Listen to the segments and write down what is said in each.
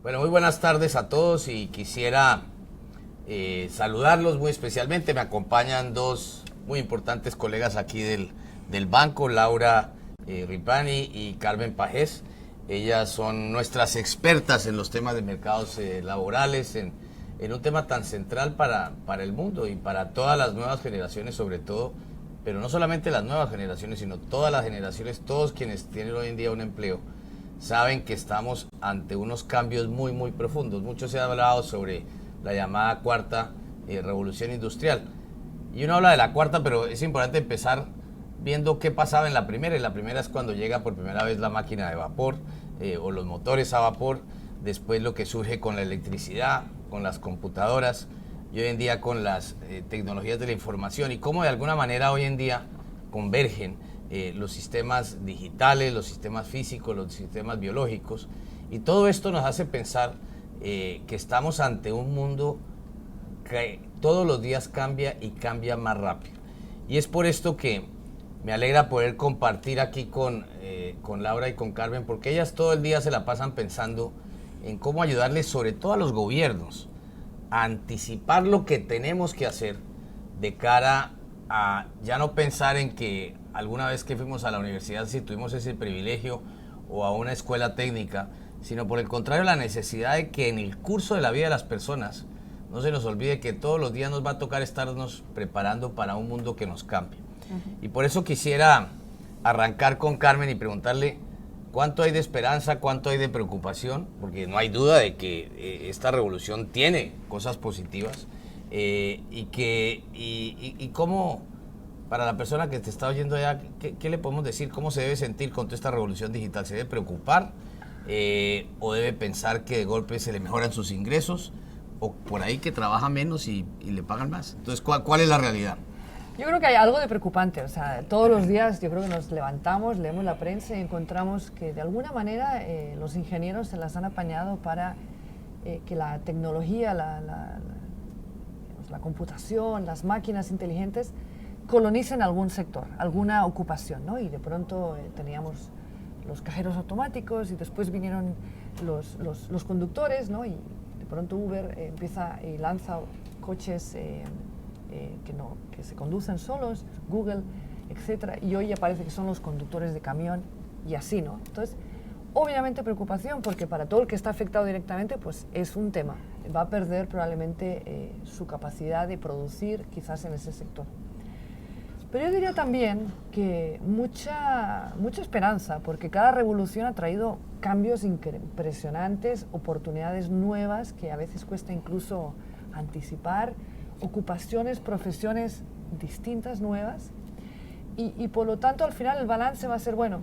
Bueno, muy buenas tardes a todos y quisiera saludarlos muy especialmente. Me acompañan dos muy importantes colegas aquí del banco, Laura Ripani y Carmen Pajés. Ellas son nuestras expertas en los temas de mercados laborales, en un tema tan central para el mundo y para todas las nuevas generaciones sobre todo, pero no solamente las nuevas generaciones, sino todas las generaciones, todos quienes tienen hoy en día un empleo, saben que estamos ante unos cambios muy, muy profundos. Mucho se ha hablado sobre la llamada cuarta revolución industrial. Y uno habla de la cuarta, pero es importante empezar viendo qué pasaba en la primera. Y la primera es cuando llega por primera vez la máquina de vapor o los motores a vapor. Después lo que surge con la electricidad, con las computadoras y hoy en día con las tecnologías de la información. Y cómo de alguna manera hoy en día convergen los sistemas digitales, los sistemas físicos, los sistemas biológicos, y todo esto nos hace pensar que estamos ante un mundo que todos los días cambia y cambia más rápido. Y es por esto que me alegra poder compartir aquí con Laura y con Carmen, porque ellas todo el día se la pasan pensando en cómo ayudarles, sobre todo a los gobiernos, a anticipar lo que tenemos que hacer de cara a ya no pensar en que alguna vez que fuimos a la universidad si tuvimos ese privilegio o a una escuela técnica, sino por el contrario la necesidad de que en el curso de la vida de las personas no se nos olvide que todos los días nos va a tocar estarnos preparando para un mundo que nos cambie. Y por eso quisiera arrancar con Carmen y preguntarle cuánto hay de esperanza, cuánto hay de preocupación, porque no hay duda de que esta revolución tiene cosas positivas, y cómo, para la persona que te está oyendo allá, ¿qué le podemos decir? ¿Cómo se debe sentir con toda esta revolución digital? ¿Se debe preocupar o debe pensar que de golpe se le mejoran sus ingresos o por ahí que trabaja menos y le pagan más? Entonces, ¿cuál es la realidad? Yo creo que hay algo de preocupante, o sea, todos los días yo creo que nos levantamos, leemos la prensa y encontramos que de alguna manera los ingenieros se las han apañado para que la tecnología, la computación, las máquinas inteligentes colonicen algún sector, alguna ocupación, ¿no? Y de pronto teníamos los cajeros automáticos y después vinieron los conductores, ¿no? Y de pronto Uber empieza y lanza coches que se conducen solos, Google, etcétera, y hoy ya parece que son los conductores de camión y así, ¿no? Entonces, obviamente preocupación porque para todo el que está afectado directamente, pues es un tema. Va a perder probablemente su capacidad de producir quizás en ese sector. Pero yo diría también que mucha esperanza, porque cada revolución ha traído cambios impresionantes, oportunidades nuevas que a veces cuesta incluso anticipar, ocupaciones, profesiones distintas, nuevas, y por lo tanto al final el balance va a ser, bueno,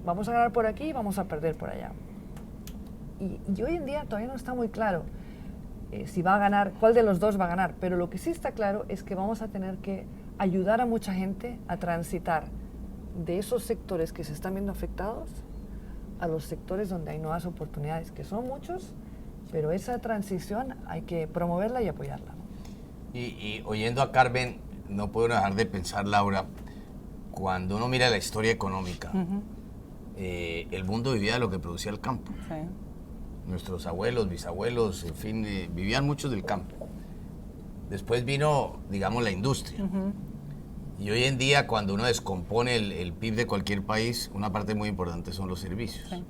vamos a ganar por aquí y vamos a perder por allá. Y hoy en día todavía no está muy claro si va a ganar, cuál de los dos va a ganar, pero lo que sí está claro es que vamos a tener que ayudar a mucha gente a transitar de esos sectores que se están viendo afectados a los sectores donde hay nuevas oportunidades, que son muchos, pero esa transición hay que promoverla y apoyarla. Y oyendo a Carmen, no puedo dejar de pensar, Laura, cuando uno mira la historia económica, el mundo vivía de lo que producía el campo. Sí. Nuestros abuelos, bisabuelos, en fin, vivían muchos del campo. Después vino, digamos, la industria. Y hoy en día, cuando uno descompone el PIB de cualquier país, una parte muy importante son los servicios. Sí.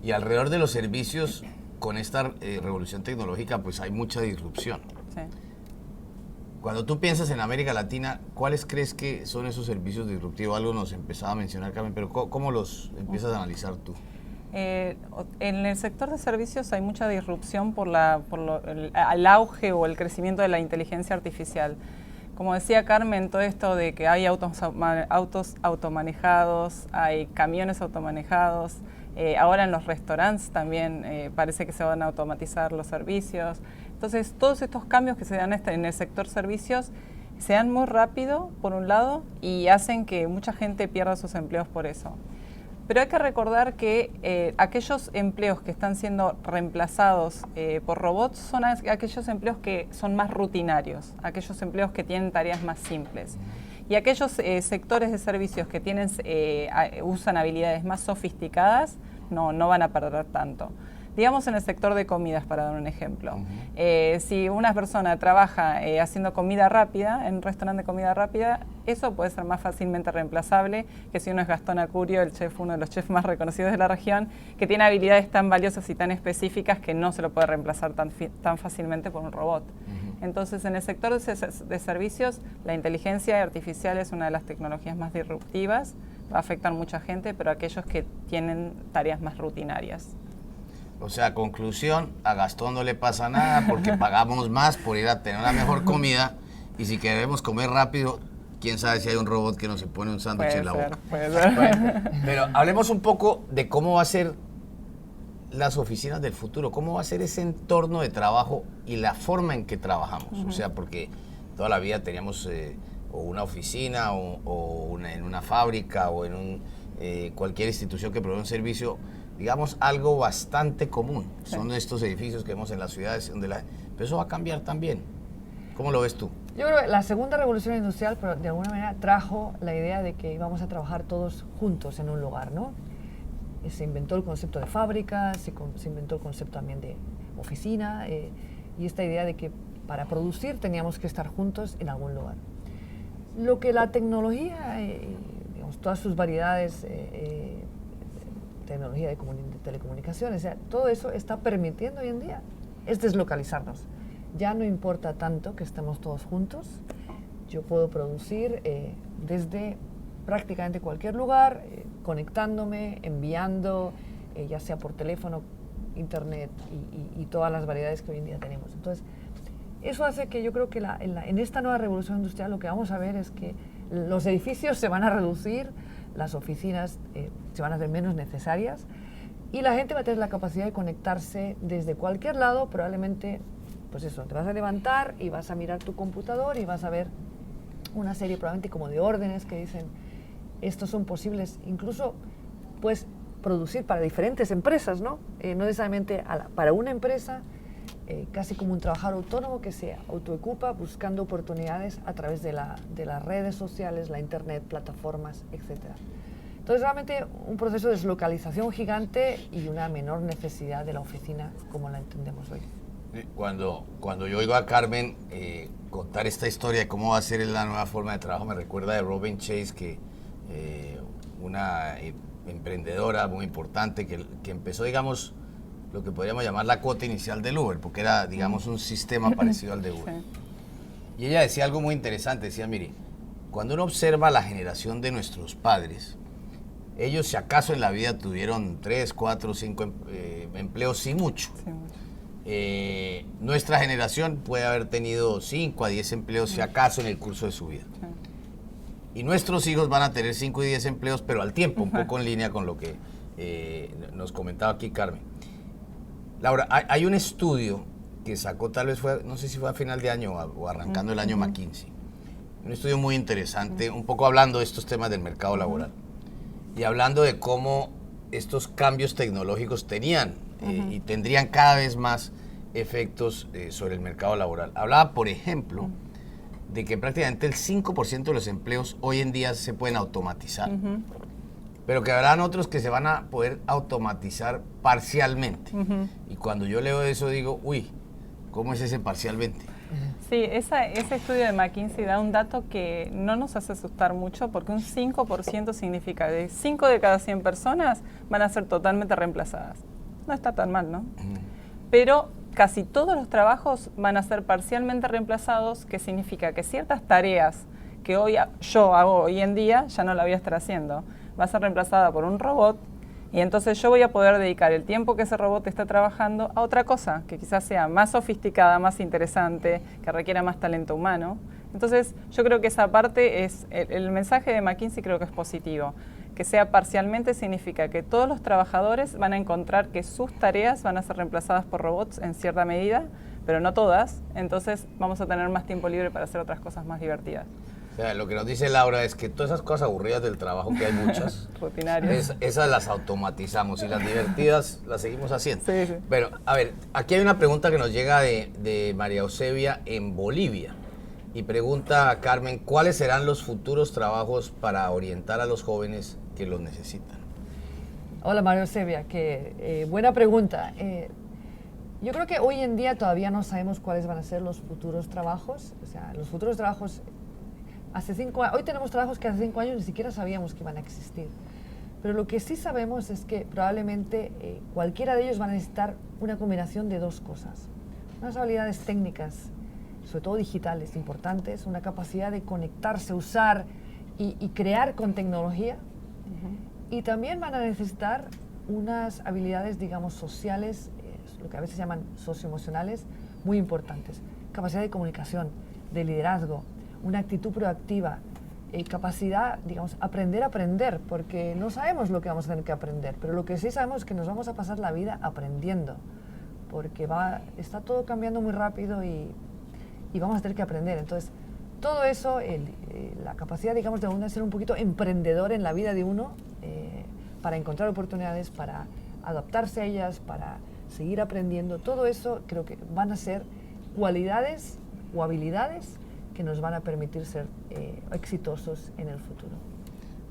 Y alrededor de los servicios, con esta revolución tecnológica, pues hay mucha disrupción. Sí. Cuando tú piensas en América Latina, ¿cuáles crees que son esos servicios disruptivos? Algo nos empezaba a mencionar, Carmen, pero ¿cómo los empiezas a analizar tú? En el sector de servicios hay mucha disrupción por el auge o el crecimiento de la inteligencia artificial. Como decía Carmen, todo esto de que hay autos automanejados, hay camiones automanejados, ahora en los restaurantes también parece que se van a automatizar los servicios. Entonces, todos estos cambios que se dan en el sector servicios se dan muy rápido, por un lado, y hacen que mucha gente pierda sus empleos por eso. Pero hay que recordar que aquellos empleos que están siendo reemplazados por robots son aquellos empleos que son más rutinarios, aquellos empleos que tienen tareas más simples. Y aquellos sectores de servicios que usan habilidades más sofisticadas no van a perder tanto. Digamos en el sector de comidas, para dar un ejemplo. Si una persona trabaja haciendo comida rápida, en un restaurante de comida rápida, eso puede ser más fácilmente reemplazable que si uno es Gastón Acurio, el chef, uno de los chefs más reconocidos de la región, que tiene habilidades tan valiosas y tan específicas que no se lo puede reemplazar tan fácilmente por un robot. Entonces, en el sector de servicios, la inteligencia artificial es una de las tecnologías más disruptivas, va a afectar a mucha gente, pero aquellos que tienen tareas más rutinarias. O sea, conclusión, a Gastón no le pasa nada porque pagamos más por ir a tener una mejor comida, y si queremos comer rápido, quién sabe si hay un robot que nos pone un sándwich en la boca. Puede ser. Bueno, pero hablemos un poco de cómo va a ser las oficinas del futuro, cómo va a ser ese entorno de trabajo y la forma en que trabajamos. O sea, porque toda la vida teníamos o una oficina en una fábrica o en cualquier institución que provee un servicio, digamos, algo bastante común. Sí. Son estos edificios que vemos en las ciudades, pero eso va a cambiar también. ¿Cómo lo ves tú? Yo creo que la segunda revolución industrial, pero de alguna manera, trajo la idea de que íbamos a trabajar todos juntos en un lugar, ¿no? Se inventó el concepto de fábrica, se inventó el concepto también de oficina, y esta idea de que para producir teníamos que estar juntos en algún lugar. Lo que la tecnología, digamos, todas sus variedades, tecnología de telecomunicaciones, o sea, todo eso está permitiendo hoy en día es deslocalizarnos. Ya no importa tanto que estemos todos juntos, yo puedo producir desde prácticamente cualquier lugar, conectándome, enviando, ya sea por teléfono, internet y todas las variedades que hoy en día tenemos. Entonces, eso hace que yo creo que en esta nueva revolución industrial lo que vamos a ver es que los edificios se van a reducir, las oficinas se van a hacer menos necesarias y la gente va a tener la capacidad de conectarse desde cualquier lado. Probablemente, pues eso, te vas a levantar y vas a mirar tu computador y vas a ver una serie probablemente como de órdenes que dicen estos son posibles, incluso puedes producir para diferentes empresas, ¿no? No necesariamente para una empresa, casi como un trabajador autónomo que se autoocupa buscando oportunidades a través de las redes sociales, la internet, plataformas, etc. Entonces realmente un proceso de deslocalización gigante y una menor necesidad de la oficina como la entendemos hoy. Cuando yo oigo a Carmen contar esta historia de cómo va a ser la nueva forma de trabajo, me recuerda de Robin Chase, que una emprendedora muy importante que empezó, digamos, lo que podríamos llamar la cuota inicial del Uber, porque era, digamos, un sistema parecido al de Uber. Sí. Y ella decía algo muy interesante, decía, mire, cuando uno observa la generación de nuestros padres, ellos si acaso en la vida tuvieron 3, 4, 5 empleos, sí mucho. Sí, mucho. Nuestra generación puede haber tenido 5 a 10 empleos, si acaso, en el curso de su vida. Sí. Y nuestros hijos van a tener 5 y 10 empleos, pero al tiempo, un poco en línea con lo que nos comentaba aquí Carmen. Laura, hay un estudio que sacó, tal vez fue, no sé si fue a final de año o arrancando el año McKinsey. Un estudio muy interesante, un poco hablando de estos temas del mercado laboral. Y hablando de cómo estos cambios tecnológicos tenían y tendrían cada vez más efectos sobre el mercado laboral. Hablaba, por ejemplo, de que prácticamente el 5% de los empleos hoy en día se pueden automatizar, pero que habrán otros que se van a poder automatizar parcialmente. Y cuando yo leo eso digo, uy, ¿cómo es ese parcialmente? Sí, ese estudio de McKinsey da un dato que no nos hace asustar mucho, porque un 5% significa que 5 de cada 100 personas van a ser totalmente reemplazadas. No está tan mal, ¿no? Pero casi todos los trabajos van a ser parcialmente reemplazados, que significa que ciertas tareas que yo hago hoy en día ya no la voy a estar haciendo. Va a ser reemplazada por un robot, y entonces yo voy a poder dedicar el tiempo que ese robot está trabajando a otra cosa, que quizás sea más sofisticada, más interesante, que requiera más talento humano. Entonces yo creo que esa parte es, el mensaje de McKinsey creo que es positivo. Que sea parcialmente significa que todos los trabajadores van a encontrar que sus tareas van a ser reemplazadas por robots en cierta medida, pero no todas. Entonces vamos a tener más tiempo libre para hacer otras cosas más divertidas. O sea, lo que nos dice Laura es que todas esas cosas aburridas del trabajo, que hay muchas, rutinarias, esas las automatizamos y las divertidas las seguimos haciendo. Sí, sí. Pero, a ver, aquí hay una pregunta que nos llega de María Eusebia en Bolivia. Y pregunta a Carmen, ¿cuáles serán los futuros trabajos para orientar a los jóvenes que los necesitan? Hola Mario Sevilla, buena pregunta. Yo creo que hoy en día todavía no sabemos cuáles van a ser los futuros trabajos. O sea, los futuros trabajos, hoy tenemos trabajos que hace 5 años ni siquiera sabíamos que iban a existir. Pero lo que sí sabemos es que probablemente cualquiera de ellos va a necesitar una combinación de dos cosas. Unas habilidades técnicas, sobre todo digitales, importantes, una capacidad de conectarse, usar y crear con tecnología. Y también van a necesitar unas habilidades, digamos, sociales, lo que a veces llaman socioemocionales, muy importantes. Capacidad de comunicación, de liderazgo, una actitud proactiva, capacidad, digamos, aprender a aprender, porque no sabemos lo que vamos a tener que aprender, pero lo que sí sabemos es que nos vamos a pasar la vida aprendiendo, porque está todo cambiando muy rápido y vamos a tener que aprender. Entonces, todo eso, la capacidad, digamos, de uno de ser un poquito emprendedor en la vida de uno, para encontrar oportunidades, para adaptarse a ellas, para seguir aprendiendo, todo eso creo que van a ser cualidades o habilidades que nos van a permitir ser exitosos en el futuro.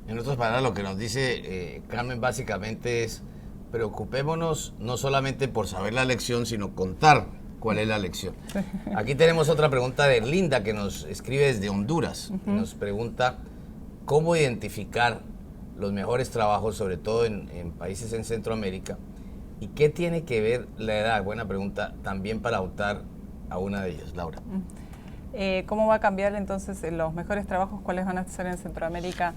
En otras palabras, lo que nos dice Carmen básicamente es: preocupémonos no solamente por saber la lección, sino contar cuál es la lección. Aquí tenemos otra pregunta de Linda, que nos escribe desde Honduras. Nos pregunta cómo identificar los mejores trabajos, sobre todo en países en Centroamérica, y qué tiene que ver la edad, buena pregunta, también para optar a una de ellas, Laura. ¿Cómo va a cambiar entonces los mejores trabajos? ¿Cuáles van a ser en Centroamérica?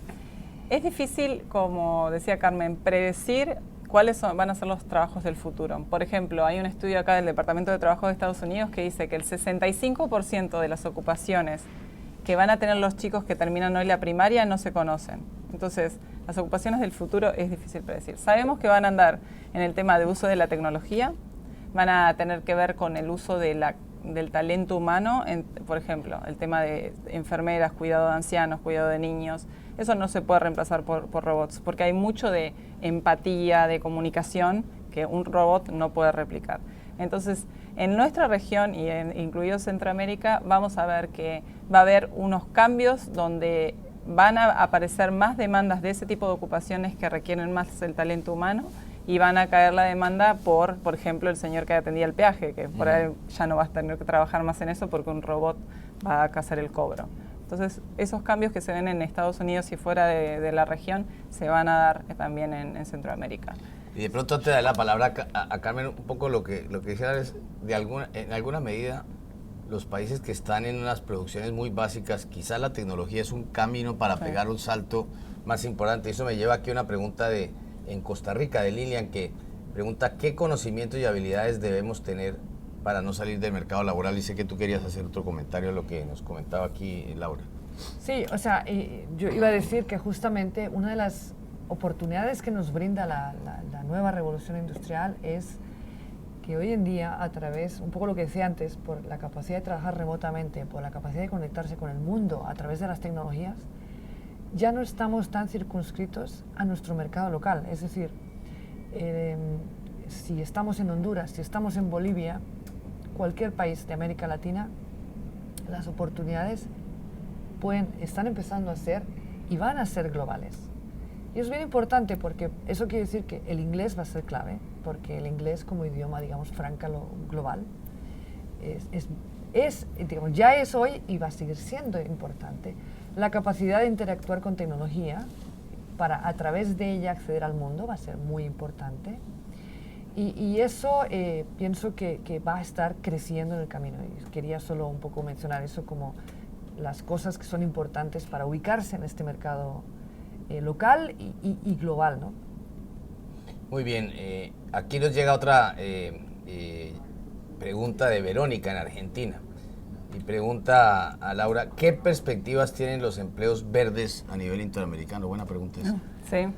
Es difícil, como decía Carmen, predecir cuáles van a ser los trabajos del futuro. Por ejemplo, hay un estudio acá del Departamento de Trabajo de Estados Unidos que dice que el 65% de las ocupaciones que van a tener los chicos que terminan hoy la primaria no se conocen. Entonces, las ocupaciones del futuro es difícil predecir. Sabemos que van a andar en el tema de uso de la tecnología, van a tener que ver con el uso del talento humano, por ejemplo, el tema de enfermeras, cuidado de ancianos, cuidado de niños. Eso no se puede reemplazar por robots, porque hay mucho de empatía, de comunicación, que un robot no puede replicar. Entonces, en nuestra región, y incluido Centroamérica, vamos a ver que va a haber unos cambios donde van a aparecer más demandas de ese tipo de ocupaciones que requieren más el talento humano, y van a caer la demanda por ejemplo, el señor que atendía el peaje, que por ahí ya no va a tener que trabajar más en eso porque un robot va a hacer el cobro. Entonces, esos cambios que se ven en Estados Unidos y fuera de la región se van a dar también en Centroamérica. Y de pronto te da la palabra a Carmen, un poco lo que decía es, en alguna medida, los países que están en unas producciones muy básicas, quizás la tecnología es un camino para pegar un salto más importante. Eso me lleva aquí a una pregunta en Costa Rica, de Lilian, que pregunta qué conocimientos y habilidades debemos tener para no salir del mercado laboral. Y sé que tú querías hacer otro comentario a lo que nos comentaba aquí Laura. Sí, o sea, yo iba a decir que justamente una de las oportunidades que nos brinda la nueva revolución industrial es que hoy en día, a través, un poco lo que decía antes, por la capacidad de trabajar remotamente, por la capacidad de conectarse con el mundo a través de las tecnologías, ya no estamos tan circunscritos a nuestro mercado local. Es decir, si estamos en Honduras, si estamos en Bolivia, cualquier país de América Latina, las oportunidades están empezando a ser y van a ser globales. Y es bien importante porque eso quiere decir que el inglés va a ser clave, porque el inglés como idioma, digamos, global, digamos, ya es hoy y va a seguir siendo importante. La capacidad de interactuar con tecnología para a través de ella acceder al mundo va a ser muy importante. Y eso pienso que va a estar creciendo en el camino. Y quería solo un poco mencionar eso como las cosas que son importantes para ubicarse en este mercado local y global, ¿no? Muy bien, aquí nos llega otra pregunta de Verónica en Argentina. Y pregunta a Laura, ¿qué perspectivas tienen los empleos verdes a nivel interamericano? Buena pregunta esa. Sí.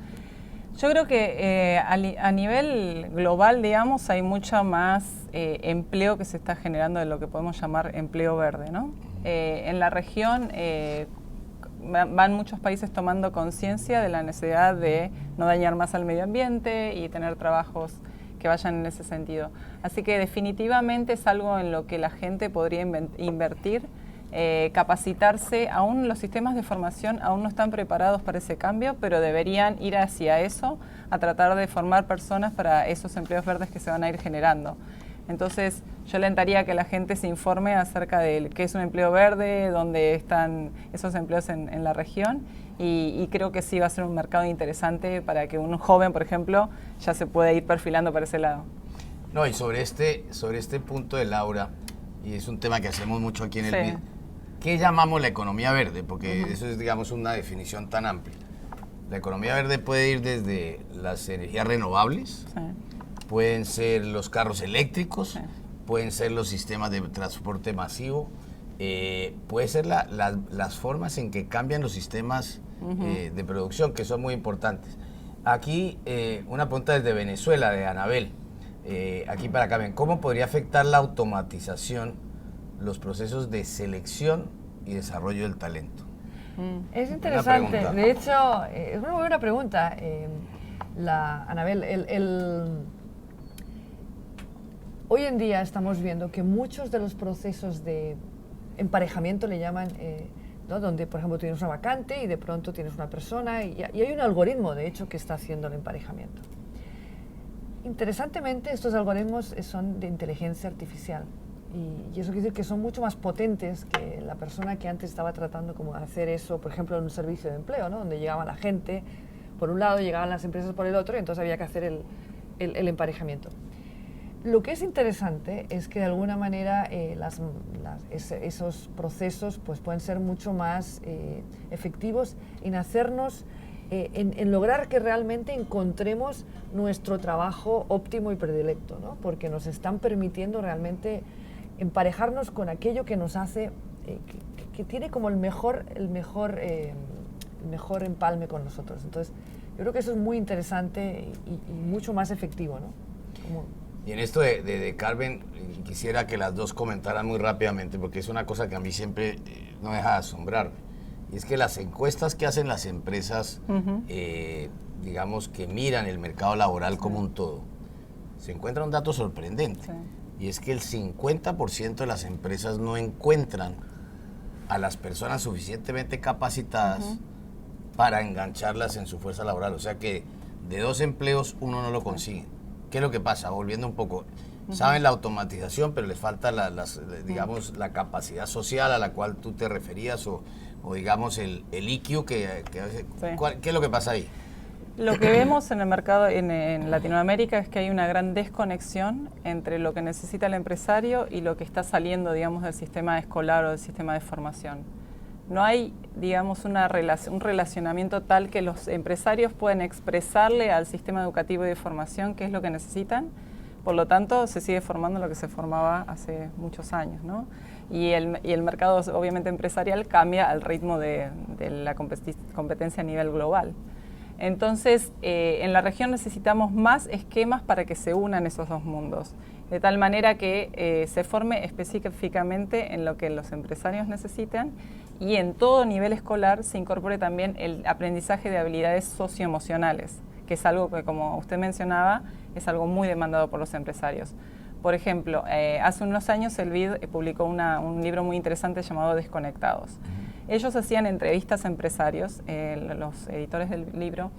Yo creo que a nivel global, digamos, hay mucho más empleo que se está generando de lo que podemos llamar empleo verde, ¿no? En la región van muchos países tomando conciencia de la necesidad de no dañar más al medio ambiente y tener trabajos que vayan en ese sentido. Así que definitivamente es algo en lo que la gente podría invertir. capacitarse. Aún los sistemas de formación aún no están preparados para ese cambio, pero deberían ir hacia eso, a tratar de formar personas para esos empleos verdes que se van a ir generando. Entonces, yo alentaría a que la gente se informe acerca de qué es un empleo verde, dónde están esos empleos en la región, y creo que sí va a ser un mercado interesante para que un joven, por ejemplo, ya se pueda ir perfilando para ese lado. No, y sobre este punto de Laura, y es un tema que hacemos mucho aquí en el BID, ¿qué llamamos la economía verde? Porque eso es, digamos, una definición tan amplia. La economía verde puede ir desde las energías renovables, pueden ser los carros eléctricos, pueden ser los sistemas de transporte masivo, puede ser las formas en que cambian los sistemas de producción, que son muy importantes. Aquí una pregunta desde Venezuela, de Anabel, aquí para Carmen. ¿Cómo podría afectar la automatización los procesos de selección y desarrollo del talento? Es interesante. De hecho, es una buena pregunta, Anabel. Hoy en día estamos viendo que muchos de los procesos de emparejamiento, le llaman, ¿no? Donde, por ejemplo, tienes una vacante y de pronto tienes una persona y hay un algoritmo, de hecho, que está haciendo el emparejamiento. Interesantemente, estos algoritmos son de inteligencia artificial y eso quiere decir que son mucho más potentes que la persona que antes estaba tratando como de hacer eso, por ejemplo, en un servicio de empleo, ¿no? Donde llegaba la gente por un lado, llegaban las empresas por el otro y entonces había que hacer el emparejamiento. Lo que es interesante es que de alguna manera esos procesos pues, pueden ser mucho más efectivos en hacernos, en lograr que realmente encontremos nuestro trabajo óptimo y predilecto, ¿no? Porque nos están permitiendo realmente emparejarnos con aquello que nos hace, que tiene como el mejor empalme con nosotros. Entonces, yo creo que eso es muy interesante y mucho más efectivo, ¿no? Y en esto de Carmen, quisiera que las dos comentaran muy rápidamente, porque es una cosa que a mí siempre no deja de asombrarme. Y es que las encuestas que hacen las empresas, digamos, que miran el mercado laboral como un todo, se encuentra un dato sorprendente. Y es que el 50% de las empresas no encuentran a las personas suficientemente capacitadas para engancharlas en su fuerza laboral. O sea que de 2 empleos, 1 no lo consigue. ¿Qué es lo que pasa? Volviendo un poco, saben la automatización, pero les falta digamos, la capacidad social a la cual tú te referías o digamos el IQ ¿qué es lo que pasa ahí? Lo que vemos en el mercado en Latinoamérica es que hay una gran desconexión entre lo que necesita el empresario y lo que está saliendo, digamos, del sistema escolar o del sistema de formación. No hay, digamos, un relacionamiento tal que los empresarios puedan expresarle al sistema educativo y de formación qué es lo que necesitan. Por lo tanto, se sigue formando lo que se formaba hace muchos años, ¿no? Y el mercado, obviamente, empresarial cambia al ritmo de la competencia a nivel global. Entonces, en la región necesitamos más esquemas para que se unan esos dos mundos, de tal manera que se forme específicamente en lo que los empresarios necesitan y en todo nivel escolar se incorpore también el aprendizaje de habilidades socioemocionales, que es algo que, como usted mencionaba, es algo muy demandado por los empresarios. Por ejemplo, hace unos años el BID publicó un libro muy interesante llamado Desconectados. Ellos hacían entrevistas a empresarios, los editores del libro,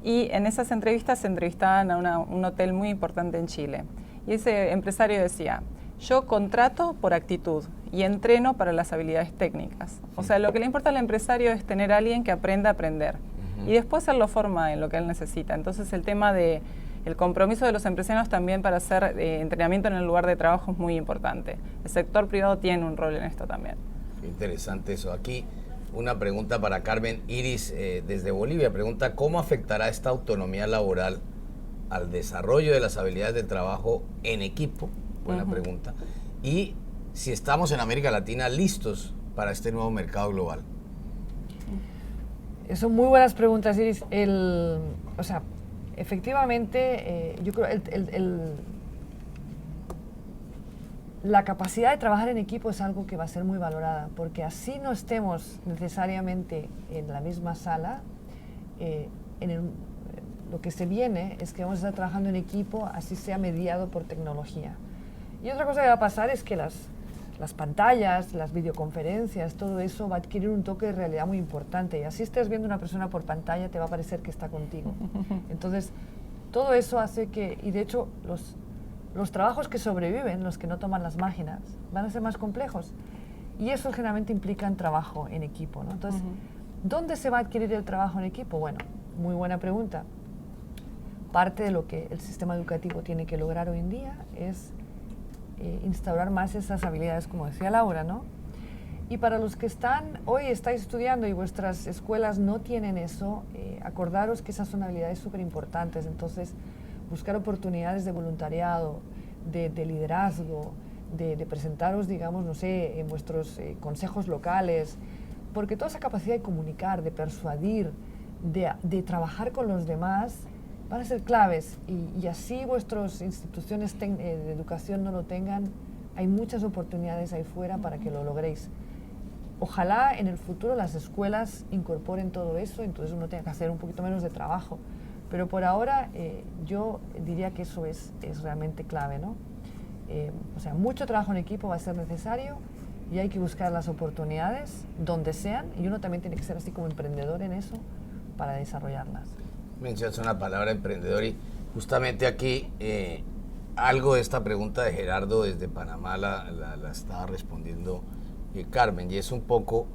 y en esas entrevistas se entrevistaban a un hotel muy importante en Chile. Y ese empresario decía: yo contrato por actitud y entreno para las habilidades técnicas. O sea, lo que le importa al empresario es tener a alguien que aprenda a aprender. Y después él lo forma en lo que él necesita. Entonces el tema de el compromiso de los empresarios también para hacer entrenamiento en el lugar de trabajo es muy importante. El sector privado tiene un rol en esto también. Interesante eso. Aquí una pregunta para Carmen. Iris, desde Bolivia, pregunta: ¿cómo afectará esta autonomía laboral al desarrollo de las habilidades de trabajo en equipo? Buena pregunta. Y si estamos en América Latina listos para este nuevo mercado global. Son muy buenas preguntas, Iris. O sea, efectivamente, yo creo la capacidad de trabajar en equipo es algo que va a ser muy valorada, porque así no estemos necesariamente en la misma sala, lo que se viene es que vamos a estar trabajando en equipo, así sea mediado por tecnología. Y otra cosa que va a pasar es que las pantallas, las videoconferencias, todo eso va a adquirir un toque de realidad muy importante. Y así estés viendo una persona por pantalla, te va a parecer que está contigo. Entonces, todo eso hace que, y de hecho, los trabajos que sobreviven, los que no toman las máquinas, van a ser más complejos. Y eso generalmente implica un trabajo en equipo, ¿no? Entonces, ¿dónde se va a adquirir el trabajo en equipo? Bueno, muy buena pregunta. Parte de lo que el sistema educativo tiene que lograr hoy en día es instaurar más esas habilidades, como decía Laura, ¿no? Y para los que hoy estáis estudiando y vuestras escuelas no tienen eso, acordaros que esas son habilidades súper importantes. Entonces, buscar oportunidades de voluntariado, de liderazgo, de presentaros, digamos, no sé, en vuestros consejos locales, porque toda esa capacidad de comunicar, de persuadir, de trabajar con los demás, van a ser claves, y así vuestras instituciones de educación no lo tengan, hay muchas oportunidades ahí fuera para que lo logréis. Ojalá en el futuro las escuelas incorporen todo eso, entonces uno tenga que hacer un poquito menos de trabajo, pero por ahora yo diría que eso es realmente clave, ¿no? O sea, mucho trabajo en equipo va a ser necesario y hay que buscar las oportunidades donde sean, y uno también tiene que ser así como emprendedor en eso para desarrollarlas. Mencionas una palabra emprendedor y justamente aquí algo de esta pregunta de Gerardo desde Panamá la estaba respondiendo Carmen, y es un poco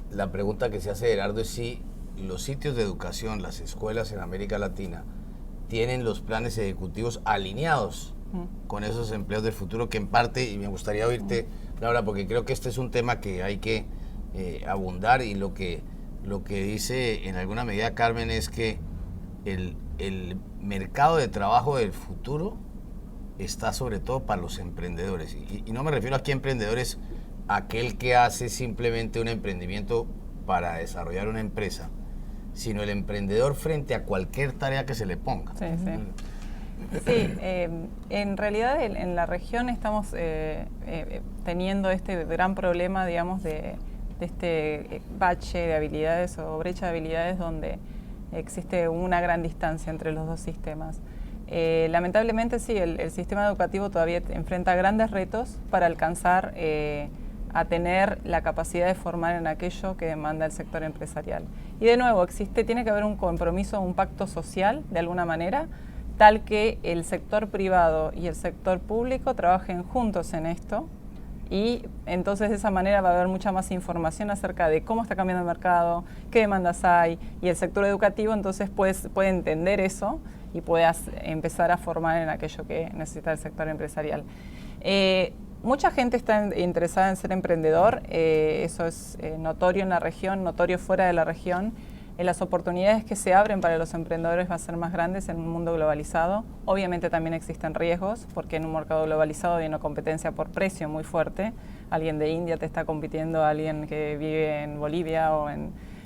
la pregunta que se hace Gerardo, es si los sitios de educación, las escuelas en América Latina tienen los planes ejecutivos alineados con esos empleos del futuro, que en parte, y me gustaría oírte, Laura, porque creo que este es un tema que hay que abundar, y lo que dice en alguna medida Carmen es que el mercado de trabajo del futuro está sobre todo para los emprendedores, y no me refiero aquí a emprendedores, aquel que hace simplemente un emprendimiento para desarrollar una empresa, sino el emprendedor frente a cualquier tarea que se le ponga. Sí, sí. Sí, en realidad en la región estamos teniendo este gran problema, digamos, de este bache de habilidades o brecha de habilidades donde existe una gran distancia entre los dos sistemas. Lamentablemente sí, el sistema educativo todavía enfrenta grandes retos para alcanzar a tener la capacidad de formar en aquello que demanda el sector empresarial. Y de nuevo, tiene que haber un compromiso, un pacto social, de alguna manera, tal que el sector privado y el sector público trabajen juntos en esto, y entonces de esa manera va a haber mucha más información acerca de cómo está cambiando el mercado, qué demandas hay, y el sector educativo entonces puede entender eso y puede empezar a formar en aquello que necesita el sector empresarial. Mucha gente está interesada en ser emprendedor, eso es notorio en la región, notorio fuera de la región. Las oportunidades que se abren para los emprendedores van a ser más grandes en un mundo globalizado. Obviamente también existen riesgos, porque en un mercado globalizado hay una competencia por precio muy fuerte. Alguien de India te está compitiendo a alguien que vive en Bolivia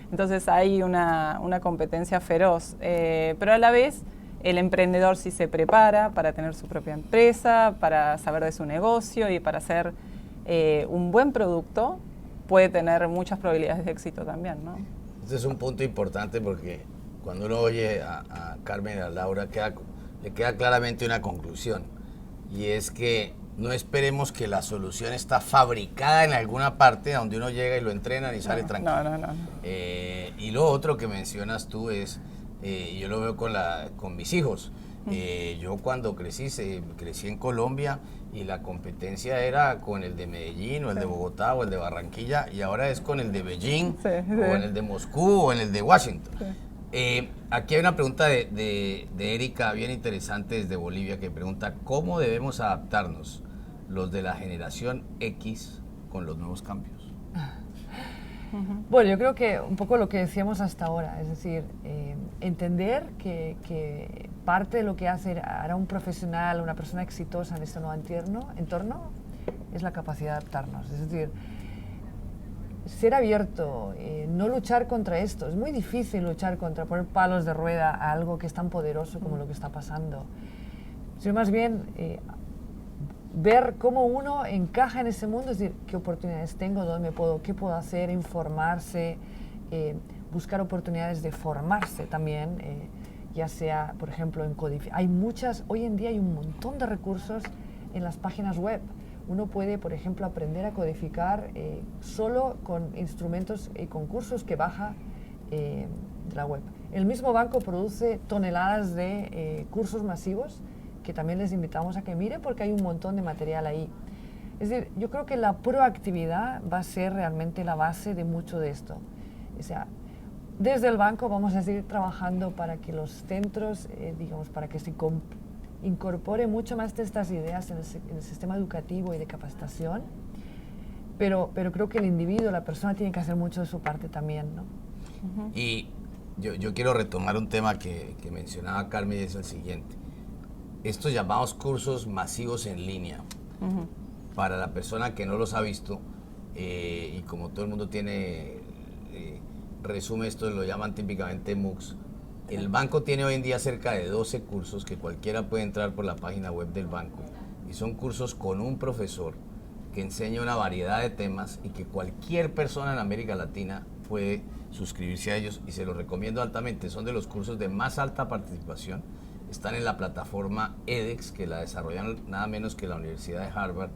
entonces hay una competencia feroz, pero a la vez el emprendedor sí se prepara para tener su propia empresa, para saber de su negocio y para hacer un buen producto, puede tener muchas probabilidades de éxito también, ¿no? Este es un punto importante, porque cuando uno oye a Carmen y a Laura le queda claramente una conclusión, y es que no esperemos que la solución está fabricada en alguna parte donde uno llega y lo entrenan y sale tranquilo. No. Y lo otro que mencionas tú es, yo lo veo con mis hijos. Yo cuando crecí en Colombia, y la competencia era con el de Medellín o el de Bogotá o el de Barranquilla, y ahora es con el de Beijing o en el de Moscú o en el de Washington. Aquí hay una pregunta de Erika bien interesante desde Bolivia, que pregunta: ¿cómo debemos adaptarnos los de la generación X con los nuevos cambios? Bueno, yo creo que un poco lo que decíamos hasta ahora, es decir, entender que parte de lo que hará un profesional, una persona exitosa en este nuevo entorno es la capacidad de adaptarnos. Es decir, ser abierto, no luchar contra esto. Es muy difícil poner palos de rueda a algo que es tan poderoso como lo que está pasando. Sino más bien ver cómo uno encaja en ese mundo, es decir, qué oportunidades tengo, qué puedo hacer, informarse, buscar oportunidades de formarse también, ya sea, por ejemplo, en codificación. Hoy en día hay un montón de recursos en las páginas web. uno puede, por ejemplo, aprender a codificar solo con instrumentos y con cursos que baja de la web. El mismo banco produce toneladas de cursos masivos que también les invitamos a que miren porque hay un montón de material ahí. Es decir, yo creo que la proactividad va a ser realmente la base de mucho de esto. O sea, desde el banco vamos a seguir trabajando para que los centros, digamos, para que se incorpore mucho más de estas ideas en el sistema educativo y de capacitación, pero creo que el individuo, la persona, tiene que hacer mucho de su parte también, ¿no? Y yo quiero retomar un tema que mencionaba Carmen, y es el siguiente. Estos llamados cursos masivos en línea, para la persona que no los ha visto, y como todo el mundo tiene, resume esto, lo llaman típicamente MOOCs. El banco tiene hoy en día cerca de 12 cursos que cualquiera puede entrar por la página web del banco, y son cursos con un profesor que enseña una variedad de temas y que cualquier persona en América Latina puede suscribirse a ellos, y se los recomiendo altamente. Son de los cursos de más alta participación. Están en la plataforma edX, que la desarrollan nada menos que la Universidad de Harvard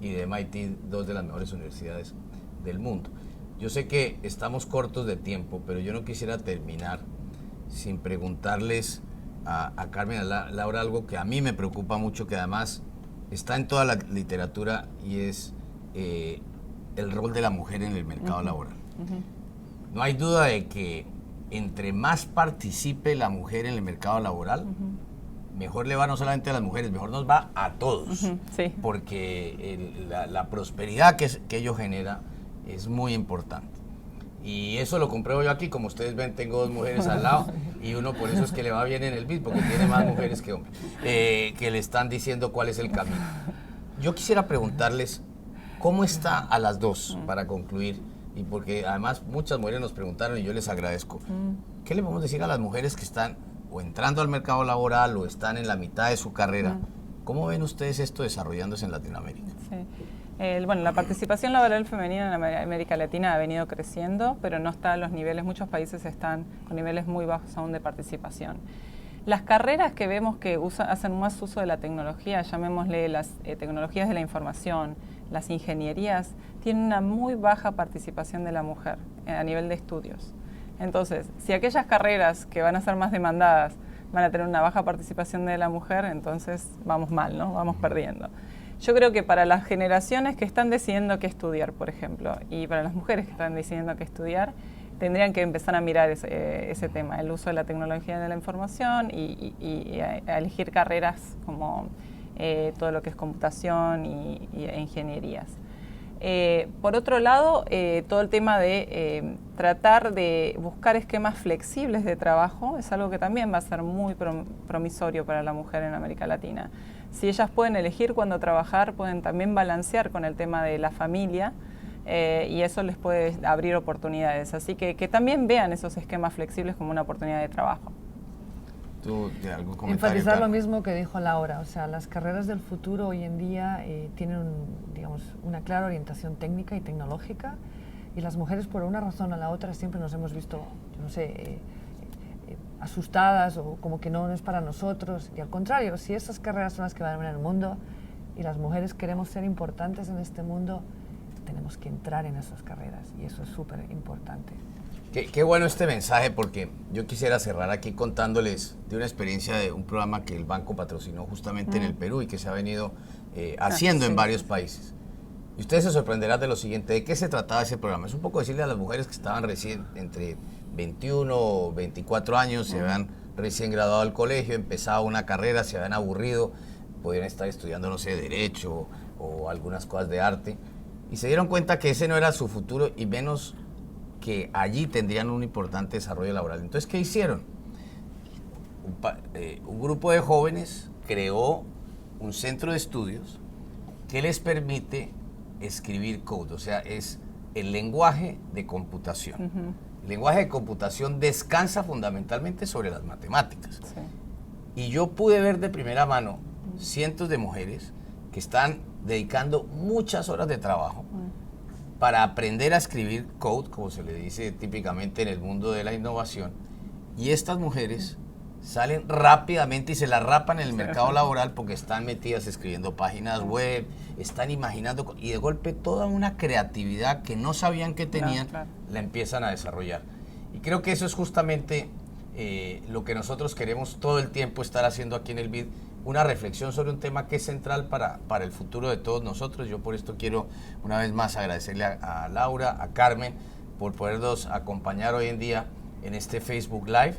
y de MIT, dos de las mejores universidades del mundo. Yo sé que estamos cortos de tiempo, pero yo no quisiera terminar sin preguntarles a Carmen, a Laura, algo que a mí me preocupa mucho, que además está en toda la literatura, y es el rol de la mujer en el mercado laboral. No hay duda de que entre más participe la mujer en el mercado laboral, mejor le va no solamente a las mujeres, mejor nos va a todos. Sí. Porque la prosperidad que ello genera es muy importante. Y eso lo compruebo yo aquí. Como ustedes ven, tengo dos mujeres al lado, y uno por eso es que le va bien en el BID, porque tiene más mujeres que hombres, que le están diciendo cuál es el camino. Yo quisiera preguntarles, ¿cómo está a las dos, para concluir? Y porque además muchas mujeres nos preguntaron, y yo les agradezco. ¿Qué le podemos decir a las mujeres que están o entrando al mercado laboral o están en la mitad de su carrera? ¿Cómo ven ustedes esto desarrollándose en Latinoamérica? Sí. Bueno, la participación laboral femenina en América Latina ha venido creciendo, pero no está a los niveles, muchos países están con niveles muy bajos aún de participación. Las carreras que vemos que hacen más uso de la tecnología, llamémosle las tecnologías de la información, las ingenierías, tienen una muy baja participación de la mujer a nivel de estudios. Entonces, si aquellas carreras que van a ser más demandadas van a tener una baja participación de la mujer, entonces vamos mal, ¿no? Vamos perdiendo. Yo creo que para las generaciones que están decidiendo qué estudiar, por ejemplo, y para las mujeres que están decidiendo qué estudiar, tendrían que empezar a mirar ese tema, el uso de la tecnología de la información y a elegir carreras como todo lo que es computación e ingenierías. Por otro lado, todo el tema de tratar de buscar esquemas flexibles de trabajo es algo que también va a ser muy promisorio para la mujer en América Latina. Si ellas pueden elegir cuándo trabajar, pueden también balancear con el tema de la familia, y eso les puede abrir oportunidades. Así que también vean esos esquemas flexibles como una oportunidad de trabajo. ¿Tú, algún comentario? Enfatizar lo mismo que dijo Laura, o sea, las carreras del futuro hoy en día tienen, digamos, una clara orientación técnica y tecnológica, y las mujeres por una razón o la otra siempre nos hemos visto, yo no sé, asustadas o como que no es para nosotros, y al contrario, si esas carreras son las que van a venir al mundo y las mujeres queremos ser importantes en este mundo, tenemos que entrar en esas carreras, y eso es súper importante. Qué bueno este mensaje, porque yo quisiera cerrar aquí contándoles de una experiencia de un programa que el banco patrocinó justamente en el Perú y que se ha venido haciendo en varios países. Y ustedes se sorprenderán de lo siguiente: ¿de qué se trataba ese programa? Es un poco decirle a las mujeres que estaban recién entre 21 o 24 años, se habían recién graduado del colegio, empezado una carrera, se habían aburrido, podían estar estudiando, no sé, derecho o algunas cosas de arte, y se dieron cuenta que ese no era su futuro, y menos que allí tendrían un importante desarrollo laboral. Entonces, ¿qué hicieron? Un grupo de jóvenes creó un centro de estudios que les permite escribir code, o sea, es el lenguaje de computación. El lenguaje de computación descansa fundamentalmente sobre las matemáticas. Sí. Y yo pude ver de primera mano cientos de mujeres que están dedicando muchas horas de trabajo para aprender a escribir code, como se le dice típicamente en el mundo de la innovación, y estas mujeres salen rápidamente y se la rapan en el mercado laboral porque están metidas escribiendo páginas web, están imaginando y de golpe toda una creatividad que no sabían que tenían, la empiezan a desarrollar. Y creo que eso es justamente lo que nosotros queremos todo el tiempo estar haciendo aquí en el BID, una reflexión sobre un tema que es central para el futuro de todos nosotros. Yo por esto quiero una vez más agradecerle a Laura, a Carmen, por podernos acompañar hoy en día en este Facebook Live.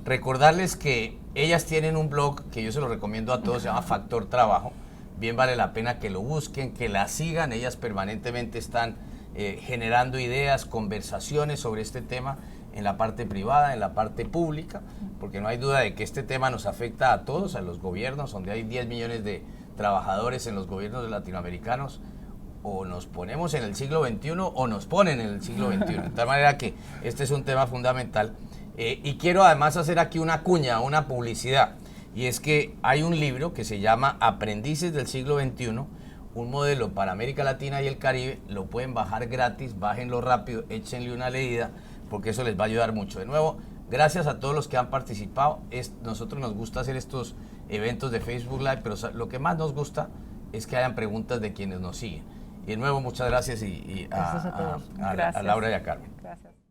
Recordarles que ellas tienen un blog que yo se lo recomiendo a todos, se llama Factor Trabajo. Bien vale la pena que lo busquen, que la sigan. Ellas permanentemente están generando ideas, conversaciones sobre este tema en la parte privada, en la parte pública, porque no hay duda de que este tema nos afecta a todos, a los gobiernos, donde hay 10 millones de trabajadores en los gobiernos latinoamericanos. O nos ponemos en el siglo XXI o nos ponen en el siglo XXI. De tal manera que este es un tema fundamental. Y quiero además hacer aquí una cuña, una publicidad. Y es que hay un libro que se llama Aprendices del siglo XXI, un modelo para América Latina y el Caribe. Lo pueden bajar gratis, bájenlo rápido, échenle una leída, porque eso les va a ayudar mucho. De nuevo, gracias a todos los que han participado. Nosotros nos gusta hacer estos eventos de Facebook Live, pero lo que más nos gusta es que hayan preguntas de quienes nos siguen. Y de nuevo, muchas gracias gracias a todos. A Laura y a Carmen. Gracias.